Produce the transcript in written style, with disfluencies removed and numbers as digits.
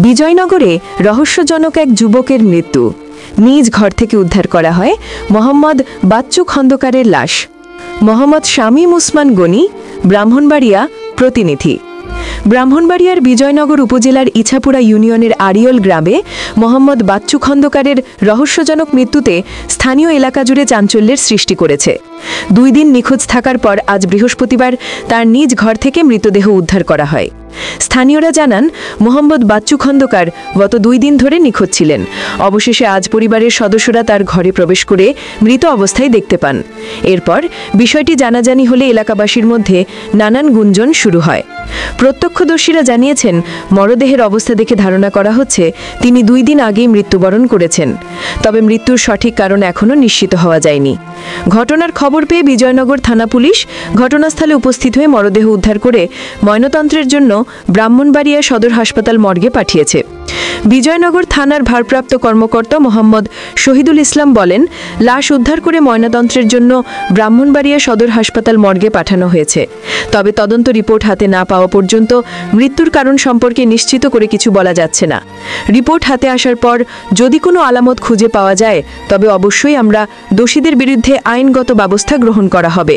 বিজয়নগরে রহস্যজনক এক যুবকের মৃত্যু। নিজ ঘর থেকে উদ্ধার করা হয় মোহাম্মদ বাচ্চু খন্দকারের লাশ। মোহাম্মদ শামীম উসমান গনি, ব্রাহ্মণবাড়িয়া প্রতিনিধি। ব্রাহ্মণবাড়িয়ার বিজয়নগর উপজেলার ইছাপুরা ইউনিয়নের আড়িয়ল গ্রামে মোহাম্মদ বাচ্চু খন্দকারের রহস্যজনক মৃত্যুতে স্থানীয় এলাকা জুড়ে চাঞ্চল্যের সৃষ্টি করেছে। 2 দিন নিখোঁজ থাকার পর আজ বৃহস্পতিবার তার নিজ ঘর থেকে মৃতদেহ উদ্ধার করা হয়। স্থানীয়রা জানান, মোহাম্মদ বাচ্চু খন্দকার গত 2 দিন ধরে নিখোঁজ ছিলেন। অবশেষে আজ পরিবারের সদস্যরা তার ঘরে প্রবেশ করে মৃত অবস্থায় দেখতে পান। এরপর বিষয়টি জানাজানি হলে এলাকাবাসীর মধ্যে নানান গুঞ্জন শুরু হয়। প্রত্যক্ষদর্শীরা জানিয়েছেন, মরদেহের অবস্থা দেখে ধারণা করা হচ্ছে তিনি 2 দিন আগেই মৃত্যুবরণ করেছেন। তবে মৃত্যুর সঠিক কারণ এখনও নিশ্চিত হওয়া যায়নি। ঘটনার খবর পেয়ে বিজয়নগর থানা পুলিশ ঘটনাস্থলে উপস্থিত হয়ে মরদেহ উদ্ধার করে ময়নাতন্ত্রের জন্য ব্রাহ্মণবাড়িয়া সদর হাসপাতাল মর্গে পাঠিয়েছে। বিজয়নগর থানার ভারপ্রাপ্ত কর্মকর্তা মোহাম্মদ শহীদুল ইসলাম বলেন, লাশ উদ্ধার করে ময়নাতন্ত্রের জন্য ব্রাহ্মণবাড়িয়া সদর হাসপাতাল মর্গে পাঠানো হয়েছে। তবে তদন্ত রিপোর্ট হাতে না পাওয়া পর্যন্ত মৃত্যুর কারণ সম্পর্কে নিশ্চিত করে কিছু বলা যাচ্ছে না। রিপোর্ট হাতে আসার পর যদি কোনো আলামত খুঁজে পাওয়া যায় তবে অবশ্যই আমরা দোষীদের বিরুদ্ধে আইনগত ব্যবস্থা গ্রহণ করা হবে।